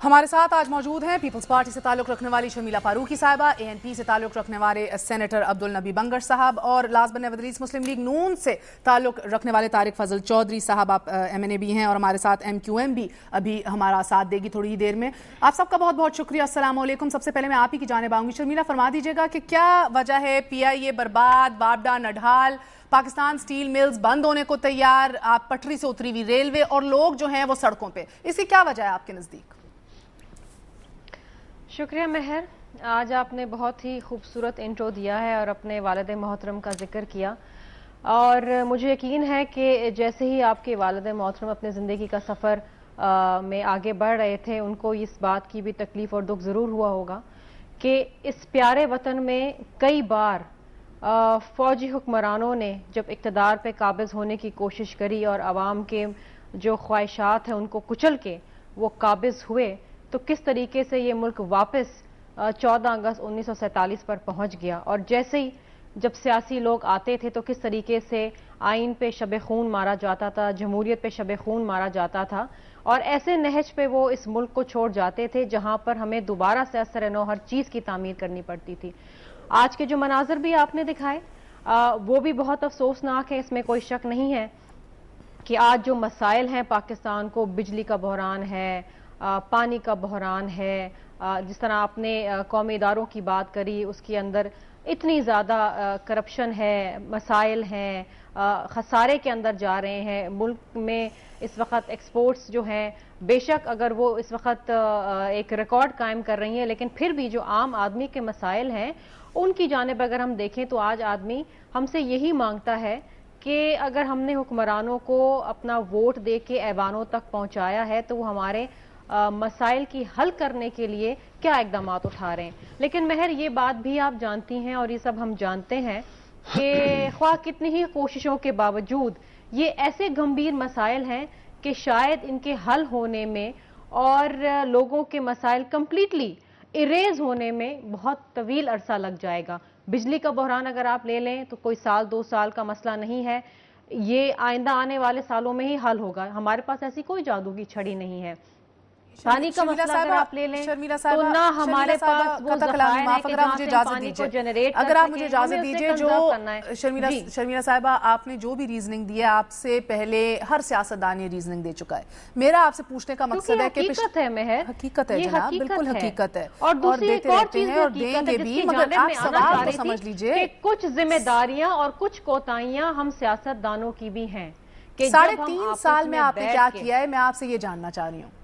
ہمارے ساتھ آج موجود ہیں پیپلز پارٹی سے تعلق رکھنے والی شرمیلا فاروقی صاحبہ، ANP سے تعلق رکھنے والے سینیٹر عبدالنبی بنگش صاحب، اور last but not least Muslim League Noon سے تعلق رکھنے والے طارق فضل چودھری صاحب. آپ MNA بھی ہیں اور ہمارے ساتھ MQM بھی ابھی ہمارا ساتھ دے گی تھوڑی ہی دیر میں. آپ سب کا بہت بہت شکریہ. السلام علیکم. سب سے پہلے میں آپ ہی کی جانب آؤں گی. شرمیلا، فرما دیجیے گا کہ کیا وجہ ہے PIA برباد، بابڈا نڈھال، پاکستان سٹیل ملز بند ہونے کو تیار، آپ پٹری سے اتری ہوئی ریلوے اور لوگ جو ہیں وہ سڑکوں پہ، اس کی کیا وجہ ہے آپ کے نزدیک؟ شکریہ مہر. آج آپ نے بہت ہی خوبصورت انٹرو دیا ہے اور اپنے والد محترم کا ذکر کیا، اور مجھے یقین ہے کہ جیسے ہی آپ کے والد محترم اپنے زندگی کا سفر میں آگے بڑھ رہے تھے، ان کو اس بات کی بھی تکلیف اور دکھ ضرور ہوا ہوگا کہ اس پیارے وطن میں کئی بار فوجی حکمرانوں نے جب اقتدار پہ قابض ہونے کی کوشش کری اور عوام کے جو خواہشات ہیں ان کو کچل کے وہ قابض ہوئے، تو کس طریقے سے یہ ملک واپس 14 اگست 1947 پر پہنچ گیا. اور جیسے ہی جب سیاسی لوگ آتے تھے تو کس طریقے سے آئین پہ شب خون مارا جاتا تھا، جمہوریت پہ شب خون مارا جاتا تھا، اور ایسے نہج پہ وہ اس ملک کو چھوڑ جاتے تھے جہاں پر ہمیں دوبارہ سے اثر نو ہر چیز کی تعمیر کرنی پڑتی تھی. آج کے جو مناظر بھی آپ نے دکھائے وہ بھی بہت افسوسناک ہے. اس میں کوئی شک نہیں ہے کہ آج جو مسائل ہیں پاکستان کو، بجلی کا بحران ہے، پانی کا بحران ہے، جس طرح آپ نے قومی اداروں کی بات کری، اس کے اندر اتنی زیادہ کرپشن ہے، مسائل ہیں، خسارے کے اندر جا رہے ہیں. ملک میں اس وقت ایکسپورٹس جو ہیں بے شک اگر وہ اس وقت ایک ریکارڈ قائم کر رہی ہیں، لیکن پھر بھی جو عام آدمی کے مسائل ہیں ان کی جانب اگر ہم دیکھیں تو آج آدمی ہم سے یہی مانگتا ہے کہ اگر ہم نے حکمرانوں کو اپنا ووٹ دے کے ایوانوں تک پہنچایا ہے تو وہ ہمارے مسائل کی حل کرنے کے لیے کیا اقدامات اٹھا رہے ہیں. لیکن مہر، یہ بات بھی آپ جانتی ہیں اور یہ سب ہم جانتے ہیں کہ خواہ کتنی ہی کوششوں کے باوجود یہ ایسے گمبھیر مسائل ہیں کہ شاید ان کے حل ہونے میں اور لوگوں کے مسائل کمپلیٹلی اریز ہونے میں بہت طویل عرصہ لگ جائے گا. بجلی کا بحران اگر آپ لے لیں تو کوئی سال 2 سال کا مسئلہ نہیں ہے، یہ آئندہ آنے والے سالوں میں ہی حل ہوگا. ہمارے پاس ایسی کوئی جادو کی چھڑی نہیں ہے. پانی کا مسئلہ اگر آپ لے لیں تو نہ ہمارے پاس وہ ذخائر ہے کہ جہاں سے پانی کو جنریٹ کر سکیں. اگر آپ مجھے اجازت دیجئے، جو شرمیلا صاحبہ آپ نے جو بھی ریزننگ دی ہے، آپ سے پہلے ہر سیاستدان یہ ریزننگ دے چکا ہے. میرا آپ سے پوچھنے کا مقصد ہے کہ حقیقت ہے مہر، حقیقت ہے جناب، بالکل حقیقت ہے، اور دوسری ایک اور چیز اور دیں گے بھی، مگر آپ سوال تو سمجھ لیجئے کہ کچھ ذمہ داریاں اور کچھ کوتاہیاں ہم سیاستدانوں کی بھی ہیں. 3.5 سال میں آپ نے کیا کیا ہے، میں آپ سے یہ جاننا چاہ رہی ہوں.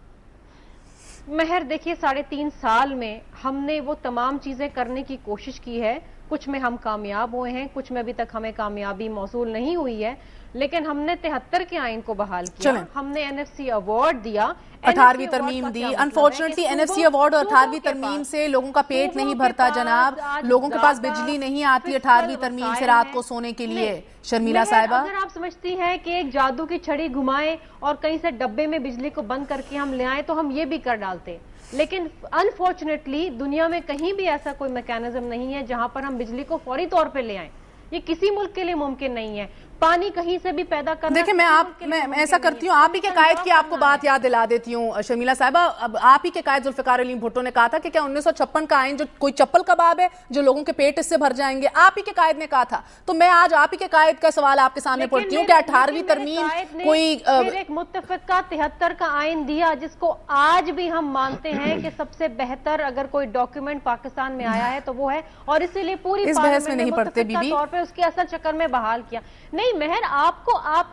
مہر دیکھیے، 3.5 سال میں ہم نے وہ تمام چیزیں کرنے کی کوشش کی ہے. کچھ میں ہم کامیاب ہوئے ہیں، کچھ میں ابھی تک ہمیں کامیابی موصول نہیں ہوئی ہے، لیکن ہم نے 73 کے آئین کو بحال کیا، ہم نے NFC ایوارڈ دیا، 18ویں ترمیم دی. انفارچونیٹلی NFC ایوارڈ اور 18ویں ترمیم سے لوگوں کا پیٹ نہیں بھرتا جناب، لوگوں کے پاس بجلی نہیں آتی 18ویں ترمیم سے رات کو سونے کے لیے. شرمیلا صاحبہ، اگر آپ سمجھتی ہیں کہ ایک جادو کی چھڑی گھمائیں اور کہیں سے ڈبے میں بجلی کو بند کر کے ہم لے آئیں تو ہم یہ بھی کر ڈالتے، لیکن انفارچونیٹلی دنیا میں کہیں بھی ایسا کوئی میکانزم نہیں ہے جہاں پر ہم بجلی کو فوری طور پہ لے آئیں. یہ کسی ملک کے لیے ممکن نہیں ہے. پانی کہیں سے بھی پیدا کرنا. دیکھیں، میں ایسا کرتی ہوں، آپ ہی کے قائد کی آپ کو بات یاد دلا دیتی ہوں شرمیلا صاحبہ. اب آپ ہی کے قائد ذوالفقار علی بھٹو نے کہا تھا کہ کیا 1956 کا آئین جو کوئی چپل کباب ہے جو لوگوں کے پیٹ اس سے بھر جائیں گے؟ آپ ہی کے قائد نے کہا تھا. تو میں آج آپ ہی کے قائد کا سوال آپ کے سامنے پڑھتی ہوں کہ 18ویں ترمیم کوئی ایک متفقہ 73 کا آئین دیا جس کو آج بھی ہم مانتے ہیں کہ سب سے بہتر اگر کوئی ڈاکیومنٹ پاکستان میں آیا ہے تو وہ ہے، اور اسی لیے پوری بحث میں نہیں پڑھتے بی بی طور پہ اس کے اثر چکر میں بحال کیا. نہیں مہر، آپ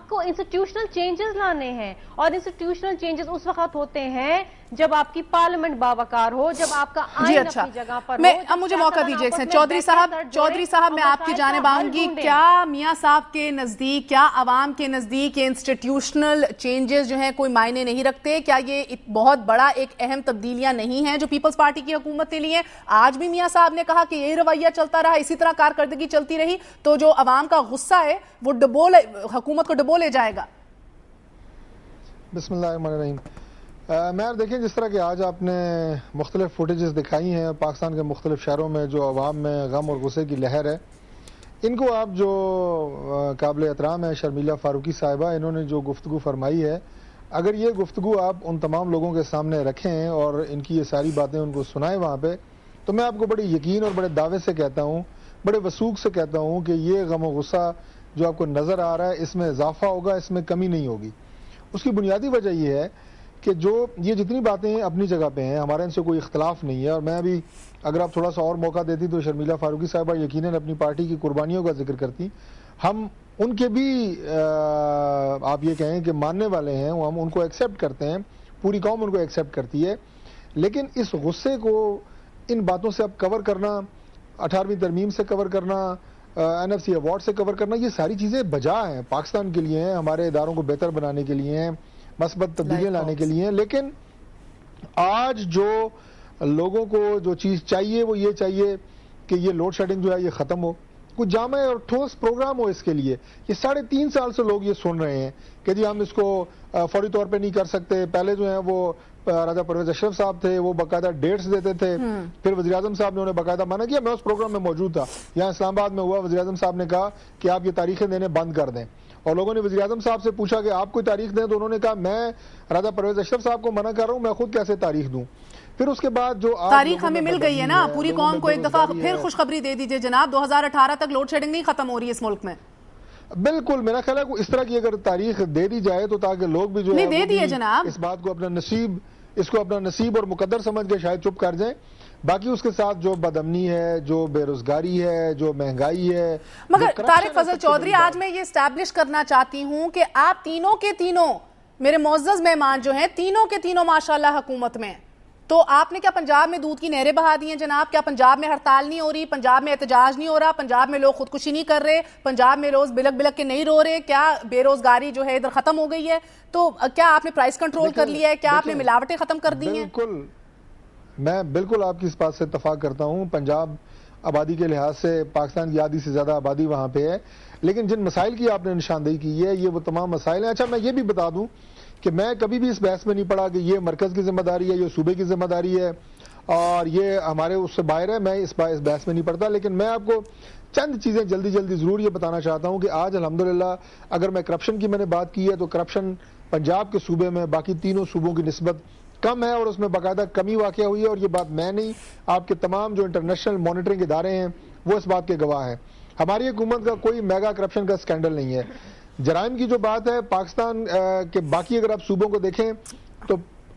کو انسٹیٹیوشنل چینجز لانے ہیں، اور انسٹیٹیوشنل چینجز اس وقت ہوتے ہیں جب آپ کی پارلیمنٹ باوقار ہو، جب آپ کا آئین اپنی جگہ پر ہو. اب مجھے موقع دیجیے چودھری صاحب، میں آپ کی جانب آؤں گی. کیا میاں صاحب کے نزدیک، کیا عوام کے نزدیک یہ انسٹیٹیوشنل چینجز جو ہیں کوئی معنی نہیں رکھتے؟ کیا یہ بہت بڑا ایک اہم تبدیلیاں نہیں ہیں جو پیپلز پارٹی کی حکومت نے لی ہیں؟ آج بھی میاں صاحب نے کہا کہ یہی رویہ چلتا رہا، اسی طرح کارکردگی چلتی رہی تو جو عوام کا غصہ ہے وہ حکومت کو ڈبو لے جائے گا. بسم اللہ الرحمن الرحیم. مہر دیکھیں، جس طرح کہ آج آپ نے مختلف فوٹیجز دکھائی ہیں پاکستان کے مختلف شہروں میں جو عوام میں غم اور غصے کی لہر ہے، ان کو آپ جو قابل احترام ہے شرمیلا فاروقی صاحبہ، انہوں نے جو گفتگو فرمائی ہے اگر یہ گفتگو آپ ان تمام لوگوں کے سامنے رکھیں اور ان کی یہ ساری باتیں ان کو سنائیں وہاں پہ، تو میں آپ کو بڑے یقین اور بڑے دعوے سے کہتا ہوں، بڑے وثوق سے کہتا ہوں کہ یہ غم و غصہ جو آپ کو نظر آ رہا ہے اس میں اضافہ ہوگا، اس میں کمی نہیں ہوگی۔ اس کی بنیادی وجہ یہ ہے کہ جو یہ جتنی باتیں اپنی جگہ پہ ہیں، ہمارے ان سے کوئی اختلاف نہیں ہے، اور میں ابھی اگر آپ تھوڑا سا اور موقع دیتی تو شرمیلا فاروقی صاحبہ یقیناً اپنی پارٹی کی قربانیوں کا ذکر کرتی، ہم ان کے بھی آپ یہ کہیں کہ ماننے والے ہیں، ہم ان کو ایکسیپٹ کرتے ہیں، پوری قوم ان کو ایکسیپٹ کرتی ہے، لیکن اس غصے کو ان باتوں سے اب کور کرنا، 18ویں ترمیم سے کور کرنا، NFC ایوارڈ سے کور کرنا، یہ ساری چیزیں بجا ہیں، پاکستان کے لیے ہیں، ہمارے اداروں کو بہتر بنانے کے لیے ہیں، مثبت تبدیلیاں لانے کے لیے ہیں، لیکن آج جو لوگوں کو جو چیز چاہیے وہ یہ چاہیے کہ یہ لوڈ شیڈنگ جو ہے یہ ختم ہو، کچھ جامع اور ٹھوس پروگرام ہو اس کے لیے۔ یہ 3.5 سال سے لوگ یہ سن رہے ہیں کہ جی ہم اس کو فوری طور پہ نہیں کر سکتے۔ پہلے جو ہیں وہ راجہ پرویز اشرف صاحب تھے، وہ باقاعدہ ڈیٹس دیتے تھے، پھر وزیراعظم صاحب نے انہیں باقاعدہ منع کیا۔ میں اس پروگرام میں موجود تھا، یہاں اسلام آباد میں ہوا، وزیراعظم صاحب نے کہا کہ آپ یہ تاریخیں دینے بند کر دیں، اور لوگوں نے وزیراعظم صاحب سے پوچھا کہ آپ کوئی تاریخ دیں، تو انہوں نے کہا میں راجہ پرویز اشرف صاحب کو منع کر رہا ہوں، میں خود کیسے تاریخ دوں۔ پھر اس کے بعد جو تاریخ ہمیں مل گئی ہے نا، پوری قوم کو ایک دفعہ پھر خوشخبری دے دیجئے جناب، 2018 تک لوڈ شیڈنگ نہیں ختم ہو رہی ہے اس ملک میں۔ بالکل، میرا خیال ہے اس طرح کی اگر تاریخ دے دی جائے تو تاکہ لوگ بھی جو ہے جناب اس بات کو اپنا نصیب اور مقدر سمجھ کے شاید چپ کر جائیں۔ باقی اس کے ساتھ جو بدامنی ہے، جو بے روزگاری ہے، جو مہنگائی ہے، مگر طارق فضل چودھری آج میں یہ اسٹیبلش کرنا چاہتی ہوں کہ آپ تینوں کے تینوں میرے معزز مہمان جو ہیں، تینوں کے تینوں ماشاءاللہ حکومت میں، تو آپ نے کیا پنجاب میں دودھ کی نہریں بہا دی ہیں جناب؟ کیا پنجاب میں ہڑتال نہیں ہو رہی؟ پنجاب میں احتجاج نہیں ہو رہا؟ پنجاب میں لوگ خودکشی نہیں کر رہے؟ پنجاب میں روز بلک بلک کے نہیں رو رہے؟ کیا بے روزگاری جو ہے ادھر ختم ہو گئی ہے؟ تو کیا آپ نے پرائس کنٹرول کر لیا ہے؟ کیا آپ نے ملاوٹیں ختم کر دی ہیں؟ بالکل، میں بالکل آپ کی اس بات سے اتفاق کرتا ہوں۔ پنجاب آبادی کے لحاظ سے پاکستان کی آدھی سے زیادہ آبادی وہاں پہ ہے، لیکن جن مسائل کی آپ نے نشاندہی کی ہے یہ وہ تمام مسائل ہیں۔ اچھا، میں یہ بھی بتا دوں کہ میں کبھی بھی اس بحث میں نہیں پڑا کہ یہ مرکز کی ذمہ داری ہے، یہ صوبے کی ذمہ داری ہے اور یہ ہمارے اس سے باہر ہے، میں اس بحث میں نہیں پڑتا، لیکن میں آپ کو چند چیزیں جلدی ضرور یہ بتانا چاہتا ہوں کہ آج الحمدللہ اگر میں کرپشن کی میں نے بات کی ہے تو کرپشن پنجاب کے صوبے میں باقی تینوں صوبوں کی نسبت کم ہے، اور اس میں باقاعدہ کمی واقع ہوئی ہے، اور یہ بات میں نہیں، آپ کے تمام جو انٹرنیشنل مانیٹرنگ ادارے ہیں وہ اس بات کے گواہ ہیں۔ ہماری حکومت کا کوئی میگا کرپشن کا سکینڈل نہیں ہے۔ جرائم کی جو بات ہے پاکستان کے باقی اگر آپ صوبوں کو دیکھیں تو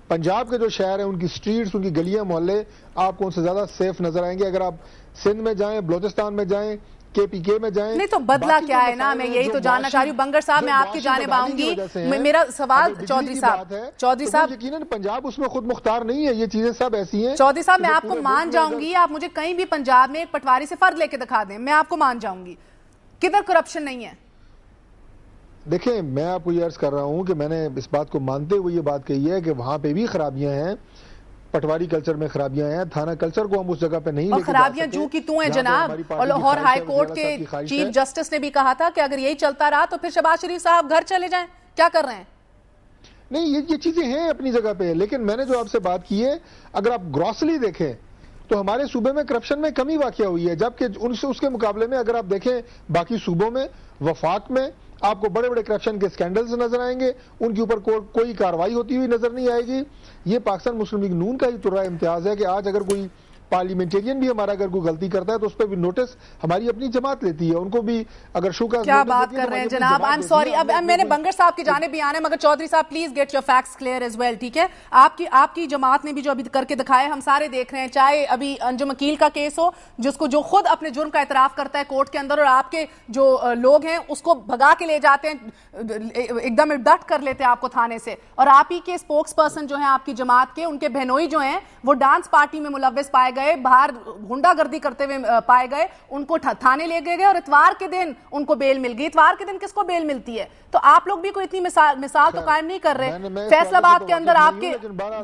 پنجاب کے جو شہر ہیں ان کی سٹریٹس، ان کی گلیاں محلے آپ کو ان سے زیادہ سیف نظر آئیں گے۔ اگر آپ سندھ میں جائیں، بلوچستان میں جائیں، KPK میں جائیں، نہیں تو بدلا کیا ہے نا، میں یہی تو جاننا چاہ رہی ہوں۔ بنگر صاحب میں آپ کی جانب آؤں گی، میرا سوال چودھری صاحب یقیناً پنجاب اس میں خود مختار نہیں ہے، یہ چیزیں سب ایسی ہیں۔ چودھری صاحب میں آپ کو مان جاؤں گی، آپ مجھے کہیں بھی پنجاب میں ایک پٹواری سے فرد لے کے دکھا دیں، میں آپ کو مان جاؤں گی، کدھر کرپشن نہیں ہے؟ دیکھیں، میں آپ کو یہ عرض کر رہا ہوں کہ میں نے اس بات کو مانتے ہوئے یہ بات کہی ہے کہ وہاں پہ بھی خرابیاں ہیں، پٹواری کلچر میں خرابیاں ہیں، تھانہ کلچر کو ہم اس جگہ پہ نہیں لے کے جا سکتے۔ اور خرابیاں جو کی تو ہیں جناب، اور لاہور ہائی کورٹ کے چیف جسٹس نے بھی کہا تھا کہ اگر یہی چلتا رہا تو پھر شہباز شریف صاحب گھر چلے جائیں، کیا کر رہے ہیں؟ نہیں، یہ چیزیں ہیں اپنی جگہ پہ، لیکن میں نے جو آپ سے بات کی ہے اگر آپ گراسلی دیکھیں تو ہمارے صوبے میں کرپشن میں کمی واقع ہوئی ہے، جبکہ اس کے مقابلے میں اگر آپ دیکھیں باقی صوبوں میں، وفاق میں آپ کو بڑے کرپشن کے سکینڈلز نظر آئیں گے، ان کے اوپر کوئی کارروائی ہوتی ہوئی نظر نہیں آئے گی۔ یہ پاکستان مسلم لیگ نون کا ہی ترا امتیاز ہے کہ آج اگر کوئی پارلیمنٹیرین بھی ہمارا اگر کوئی غلطی کرتا ہے تو اس پہ بھی نوٹس ہماری اپنی جماعت لیتی ہے، ان کو بھی اگر شوکا کیا بات کر رہے ہیں جناب، آئی ایم سوری، اب میں نے بنگر صاحب کی جانب بھی آنا ہے، مگر چودھری صاحب please get your facts clear as well, ٹھیک ہے؟ آپ کی جماعت نے بھی جو ابھی کر کے دکھایا ہم سارے دیکھ رہے ہیں، چاہے ابھی انجم اکیل کا کیس ہو جو خود اپنے جرم کا اعتراف کرتا ہے کورٹ کے اندر، اور آپ کے جو لوگ ہیں اس کو بھگا کے لے جاتے ہیں، ایک دم ڈٹ کر لیتے ہیں آپ کو تھانے سے، اور آپ ہی کے سپوکس پرسن جو ہیں آپ کی جماعت کے، ان کے بہنوئی جو ہیں وہ ڈانس پارٹی میں ملوث پائے گئے، باہر گنڈا گردی کرتے ہوئے پائے گئے، ان کو تھانے لے گئے اور اتوار کے دن ان کو بیل مل گئی۔ اتوار کے دن کس کو بیل ملتی ہے؟ تو آپ لوگ بھی کوئی اتنی مثال تو قائم نہیں کر رہے۔ فیصل آباد کے اندر آپ کے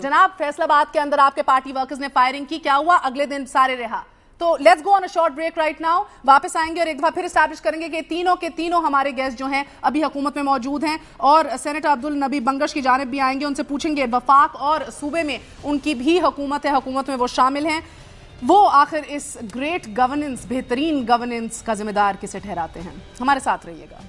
جناب، فیصل آباد کے اندر آپ کے پارٹی ورکرز نے فائرنگ کی، کیا ہوا؟ اگلے دن سارے رہا۔ تو let's go on a short break right now, واپس آئیں گے اور ایک دفعہ پھر اسٹیبلش کریں گے کہ تینوں کے تینوں ہمارے گیسٹ جو ہیں ابھی حکومت میں موجود ہیں، اور سینیٹر عبدالنبی بنگش کی جانب بھی آئیں گے، ان سے پوچھیں گے وفاق اور صوبے میں ان کی بھی حکومت ہے، حکومت میں وہ شامل ہیں، وہ آخر اس گریٹ گورننس، بہترین گورننس کا ذمہ دار کسے ٹھہراتے ہیں؟ ہمارے ساتھ رہیے گا۔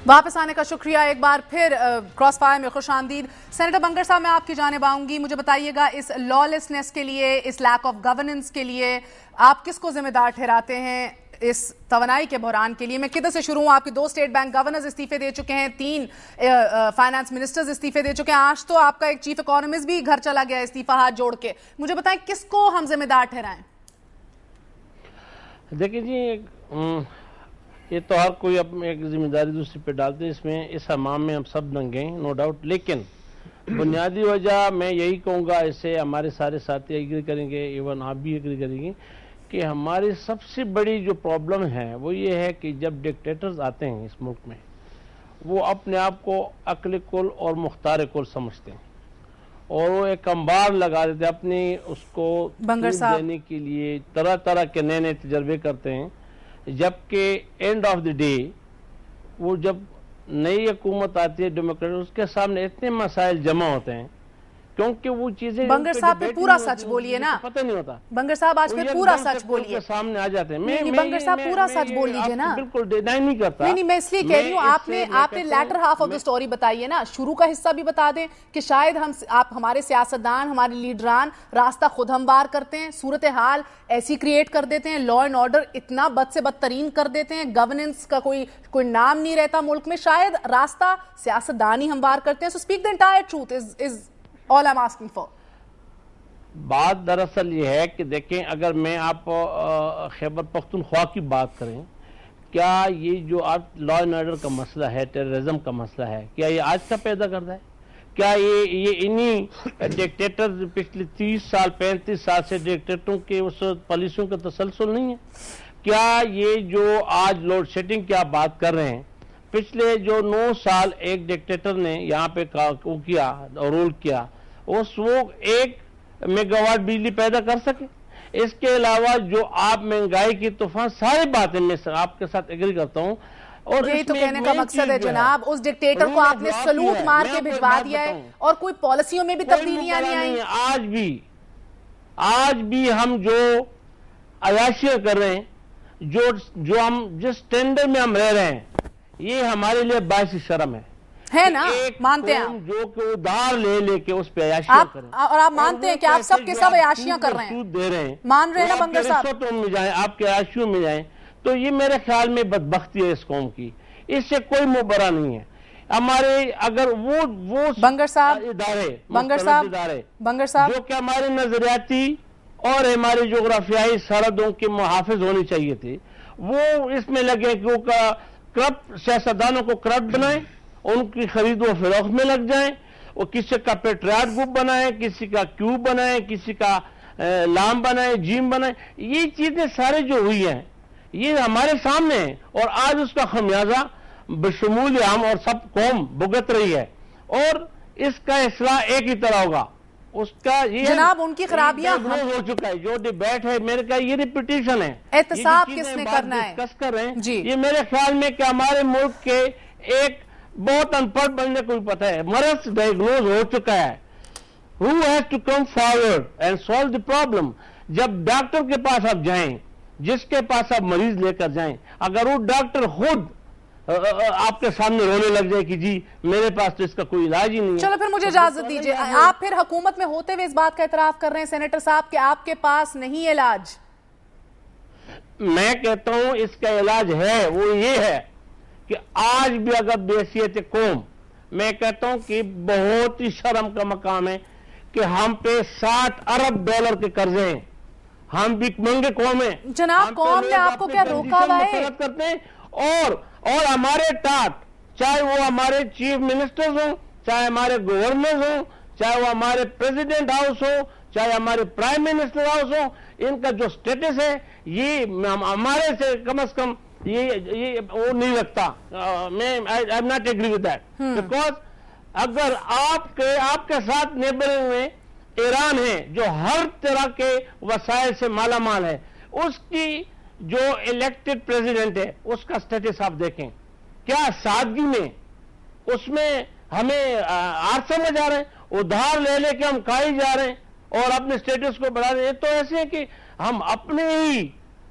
واپس آنے کا شکریہ ایک بار پھر کراس فائر میں خوش آمدید. سینیٹر بنگر صاحب میں آپ کی جانب آؤں گی. مجھے بتائیے گا اس لا لیسنس کے لیے, اس لیک آف گورننس کے لیے آپ کس کو ذمہ دار ٹھہراتے ہیں اس توانائی کے بحران کے لیے؟ میں کدھر سے شروع ہوں؟ آپ کے 2 اسٹیٹ بینک گورنرز استعفے دے چکے ہیں, 3 فائنانس منسٹرز استعفے دے چکے ہیں, آج تو آپ کا ایک چیف اکانومسٹ بھی گھر چلا گیا استعفی ہاتھ جوڑ کے. مجھے بتائیں کس کو ہم ذمہ دار ٹھہرائیں؟ دیکھیں جی, یہ تو ہر کوئی اپنے ایک ذمہ داری دوسری پہ ڈالتے ہیں. اس حمام میں ہم سب ننگے ہیں, نو ڈاؤٹ, لیکن بنیادی وجہ میں یہی کہوں گا, اسے ہمارے سارے ساتھی ایگری کریں گے, ایون آپ بھی ایگری کریں گے, کہ ہماری سب سے بڑی جو پرابلم ہے وہ یہ ہے کہ جب ڈکٹیٹرز آتے ہیں اس ملک میں, وہ اپنے آپ کو عقل کل اور مختار کل سمجھتے ہیں, اور وہ ایک انبار لگا دیتے ہیں اپنی اس کو دینے کے لیے, طرح طرح کے نئے نئے تجربے کرتے ہیں, جبکہ اینڈ آف دی ڈے وہ جب نئی حکومت آتی ہے ڈیموکریٹ, اس کے سامنے اتنے مسائل جمع ہوتے ہیں, کیونکہ وہ چیزیں بنگر صاحب پہ پورا سچ بولیے نا, پتہ نہیں ہوتا. بنگر صاحب آج پھر پورا سچ بولیے, سامنے آ جاتے ہیں. نہیں بنگر صاحب پورا سچ بول لیجئے نا. بالکل ڈینائی نہیں کرتا. نہیں میں اس لیے کہہ رہی ہوں, آپ نے later half of the story بتائیے نا, شروع کا حصہ بھی بتا دیں کہ شاید آپ ہمارے سیاستدان, ہمارے لیڈران راستہ خود ہموار کرتے ہیں, صورتحال ایسی کریٹ کر دیتے ہیں, لا اینڈ آرڈر اتنا بد سے بدترین کر دیتے ہیں, گورننس کا کوئی نام نہیں رہتا ملک میں, شاید راستہ سیاستدان ہی ہموار کرتے ہیں. So speak the entire truth is all I am asking for. بات دراصل یہ ہے کہ دیکھیں, اگر میں آپ خیبر پختونخوا کی بات کریں, کیا یہ جو آج لا اینڈ آرڈر کا مسئلہ ہے, ٹیررزم کا مسئلہ ہے, کیا یہ آج کا پیدا کرتا ہے؟ کیا یہ انہی ڈکٹیٹر پچھلے 30 سال 35 سال سے ڈکٹیٹروں کے اس پالیسیوں کا تسلسل نہیں ہے؟ کیا یہ جو آج لوڈ شیڈنگ کی آپ بات کر رہے ہیں, پچھلے جو 9 سال ایک ڈکٹیٹر نے یہاں پہ کیا رول کیا, وہ 1 میگا واٹ بجلی پیدا کر سکے؟ اس کے علاوہ جو آپ مہنگائی کی طوفان, ساری باتیں میں آپ کے ساتھ ایگری کرتا ہوں. اور یہی تو کہنے کا مقصد ہے جناب, اس ڈکٹیٹر کو آپ نے سلوٹ مار کے بھجوا دیا ہے, اور کوئی پالیسیوں میں بھی تبدیلیاں نہیں آئیں. آج بھی ہم جو عیاشیاں کر رہے ہیں, جو ہم جس ٹینڈر میں ہم رہ رہے ہیں, یہ ہمارے لیے باعث شرم ہے نا, مانتے ہیں آپ, جو کہ ادھار لے کے اس پہ عیاشیاں کریں, اور آپ مانتے ہیں کہ آپ سب کے سب عیاشیاں کر رہے ہیں, دے رہے ہیں, مان رہے ہیں نا بنگر صاحب, رشوتوں میں جائیں, آپ کے عیاشیوں میں جائیں, تو یہ میرے خیال میں بدبختی ہے اس قوم کی, اس سے کوئی مبرہ نہیں ہے. ہمارے اگر وہ بنگر صاحب جو کہ ہمارے نظریاتی اور ہماری جغرافیائی سرحدوں کے محافظ ہونے چاہیے تھے, وہ اس میں لگے کہ وہ کرپٹ سیاستدانوں کو کرپٹ بنائیں, ان کی خرید و فروخت میں لگ جائیں, وہ کسی کا پیٹریاٹ گروپ بنائیں, کسی کا کیوب بنائیں, کسی کا لام بنائیں, جیم بنائیں. یہ چیزیں سارے جو ہوئی ہیں یہ ہمارے سامنے ہیں, اور آج اس کا خمیازہ بشمول عام اور سب قوم بھگت رہی ہے, اور اس کا اصلاح ایک ہی طرح ہوگا. اس کا یہ جناب ان کی خرابیاں ہو چکا ہے, جو ڈیبیٹ ہے میرے کا یہ ریپیٹیشن ہے, احتساب کس نے کرنا ہے, ڈسکس کر رہے ہیں, یہ میرے خیال میں کہ ہمارے ملک کے ایک بہت ان پڑھ بننے کو بھی پتہ ہے, مرض ڈائیگنوز ہو چکا ہے. Who has to come forward and solve the problem? جب ڈاکٹر کے پاس آپ جائیں, جس کے پاس آپ مریض لے کر جائیں, اگر وہ ڈاکٹر خود آپ کے سامنے رونے لگ جائے کہ جی میرے پاس تو اس کا کوئی علاج ہی نہیں ہے, چلو پھر مجھے اجازت دیجئے. آپ پھر حکومت میں ہوتے ہوئے اس بات کا اعتراف کر رہے ہیں سینیٹر صاحب کہ آپ کے پاس نہیں علاج؟ میں کہتا ہوں اس کا علاج ہے, وہ یہ ہے کہ آج بھی اگر بحیثیت قوم, میں کہتا ہوں کہ بہت ہی شرم کا مقام ہے کہ ہم پہ $60 ارب کے قرضے ہیں, ہم بھی منگے قوم ہیں. جناب قوم نے آپ کو کیا روکا ہوا ہے؟ کرتے ہیں, اور ہمارے ٹاٹ, چاہے وہ ہمارے چیف منسٹرز ہوں, چاہے ہمارے گورنرز ہوں, چاہے وہ ہمارے پریزیڈنٹ ہاؤس ہو, چاہے ہمارے پرائم منسٹر ہاؤس ہو, ان کا جو سٹیٹس ہے یہ ہمارے سے کم از کم یہ وہ نہیں رکھتا. میں I am not agree with that, because اگر آپ کے ساتھ نیبرنگ میں ایران ہے جو ہر طرح کے وسائل سے مالا مال ہے, اس کی جو الیکٹڈ پریزیڈنٹ ہے اس کا سٹیٹس آپ دیکھیں, کیا سادگی میں اس میں ہمیں آر سمجھ آ رہے ہیں, ادھار لے کے ہم کھائی جا رہے ہیں اور اپنے سٹیٹس کو بڑھا رہے ہیں. تو ایسے ہیں کہ ہم اپنے ہی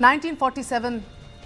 1947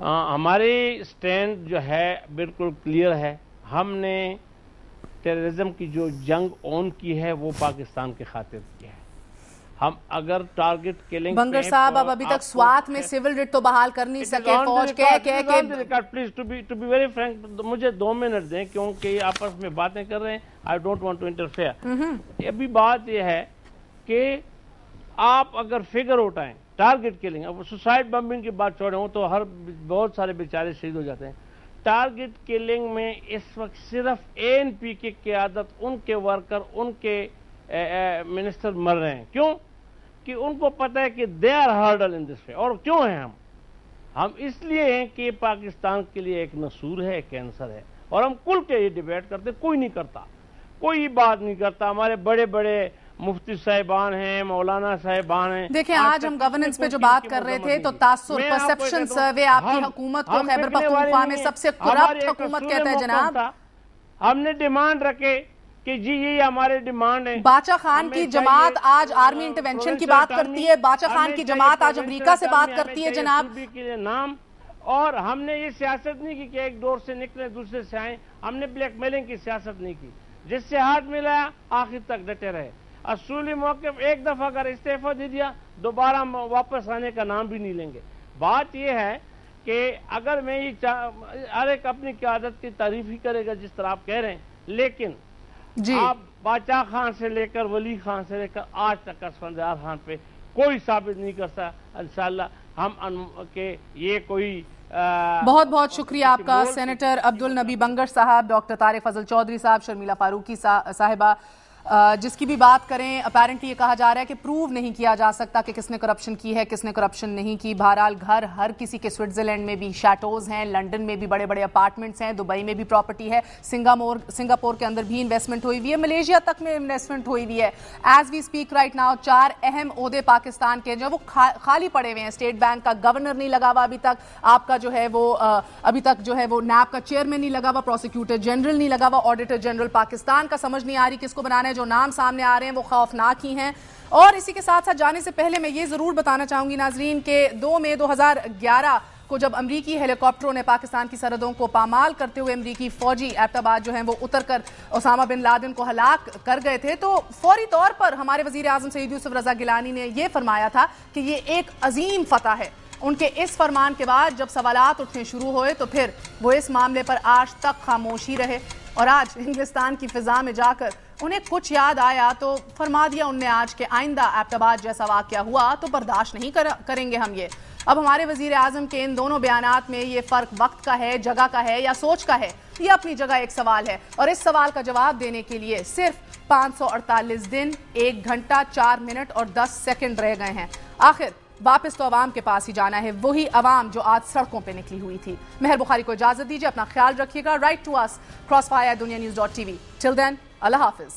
ہماری سٹینڈ جو ہے بالکل کلیئر ہے. ہم نے ٹیررزم کی جو جنگ اون کی ہے وہ پاکستان کے خاطر کی ہے. ہم اگر ٹارگٹ کلنگ بنگر صاحب اب ابھی تک سوات میں سیول ریٹ تو بحال کر نہیں سکے فوج please to be very frank مجھے 2 منٹ دیں کیونکہ یہ آپس میں باتیں کر رہے ہیں. I don't want to interfere. ابھی بات یہ ہے کہ آپ اگر فگر اٹھائیں ٹارگٹ کلنگ, اب سوسائڈ بمبنگ کی بات چھوڑیں تو بہت سارے بیچارے شہید ہو جاتے ہیں. ٹارگٹ کلنگ میں اس وقت صرف ANP کی قیادت, ان کے ورکر, ان کے منسٹر مر رہے ہیں. کیوں؟ کہ ان کو پتہ ہے کہ دے آر ہرڈل ان دس وے. اور کیوں ہیں ہم اس لیے ہیں کہ یہ پاکستان کے لیے ایک نسور ہے, ایک کینسر ہے. اور ہم کل کے یہ ڈیبیٹ کرتے, کوئی نہیں کرتا, کوئی بات نہیں کرتا. ہمارے بڑے بڑے مفتی صاحبان ہیں, مولانا صاحبان ہیں. دیکھیں آج ہم گورننس پہ جو بات کر رہے تھے تو تاثر پرسپشن سروے آپ کی حکومت کو خیبر پختونخوا میں سب سے کرپٹ حکومت کہتا ہے جناب. ہم نے ڈیمانڈ رکھے کہ جی یہ ہمارے ڈیمانڈ ہیں. باچا خان کی جماعت آج آرمی انٹرونشن کی بات کرتی ہے, باچا خان کی جماعت آج امریکہ سے بات کرتی ہے جناب. نام اور ہم نے یہ سیاست نہیں کی کہ ایک دور سے نکلے دوسرے سے آئیں. ہم نے بلیک میلنگ کی سیاست نہیں کی. جس سے ہاتھ ملایا آخر تک ڈٹے رہے. اصولی موقف ایک دفعہ اگر استعفیٰ دے دیا دوبارہ واپس آنے کا نام بھی نہیں لیں گے. بات یہ ہے کہ اگر میں یہ ہر ایک اپنی قیادت کی تعریف ہی کرے گا جس طرح آپ کہہ رہے ہیں, لیکن آپ باچا خان سے لے کر ولی خان سے لے کر آج تک اسفندیار خان پہ کوئی ثابت نہیں کر سکتا انشاءاللہ ہم کہ یہ کوئی. بہت بہت شکریہ آپ کا سینیٹر عبدالنبی بنگر صاحب, ڈاکٹر طارق فضل چودھری صاحب, شرمیلا فاروقی صاحبہ, جس کی بھی بات کریں اپیرنٹلی یہ کہا جا رہا ہے کہ پروو نہیں کیا جا سکتا کہ کس نے کرپشن کی ہے کس نے کرپشن نہیں کی. بہرحال گھر ہر کسی کے, سوئٹزرلینڈ میں بھی شیٹوز ہیں, لنڈن میں بھی بڑے بڑے اپارٹمنٹس ہیں, دبئی میں بھی پراپرٹی ہے, سنگاپور کے اندر بھی انویسٹمنٹ ہوئی ہوئی ہے, ملیشیا تک میں انویسٹمنٹ ہوئی ہوئی ہے. As we speak right now 4 اہم عہدے پاکستان کے جو وہ خالی پڑے ہوئے ہیں. اسٹیٹ بینک کا گورنر نہیں لگا ہوا ابھی تک, آپ کا جو ہے وہ ابھی تک جو ہے وہ نیب کا چیئرمین نہیں لگا ہوا, پروسیکیوٹر جنرل نہیں لگا ہوا, آڈیٹر جنرل پاکستان کا سمجھ نہیں آ رہی کس کو بنانا ہے. جو نام سامنے آ رہے ہیں وہ خوفناک ہی ہیں. اور اسی کے ساتھ ساتھ جانے سے پہلے میں یہ ضرور بتانا چاہوں گی ناظرین کہ 2 مئی 2011 کو جب امریکی ہیلی کاپٹروں نے پاکستان کی سرحدوں کو پامال کرتے ہوئے امریکی فوجی ایبٹ آباد جو ہیں وہ اتر کر اسامہ بن لادن کو ہلاک کر گئے تھے, تو فوری طور پر ہمارے وزیر اعظم سید یوسف رضا گیلانی نے یہ فرمایا تھا کہ یہ ایک عظیم فتح ہے. ان کے اس فرمان کے بعد جب سوالات اٹھنے شروع ہوئے تو پھر وہ اس معاملے پر آج تک خاموشی رہے. اور آج انگلستان کی فضا میں جا کر انہیں کچھ یاد آیا تو فرما دیا انہوں نے آج کہ آئندہ ایبٹ آباد جیسا واقعہ ہوا تو برداشت نہیں کریں گے ہم یہ. اب ہمارے وزیر اعظم کے ان دونوں بیانات میں یہ فرق وقت کا ہے, جگہ کا ہے یا سوچ کا ہے, یہ اپنی جگہ ایک سوال ہے. اور اس سوال کا جواب دینے کے لیے صرف 548 دن 1 گھنٹہ 4 منٹ اور 10 سیکنڈ رہ گئے ہیں. آخر واپس تو عوام کے پاس ہی جانا ہے, وہی عوام جو آج سڑکوں پہ نکلی ہوئی تھی. مہر بخاری کو اجازت دیجیے, اپنا خیال رکھیے گا. Write to us crossfire@dunianews.tv. Till then, اللہ حافظ.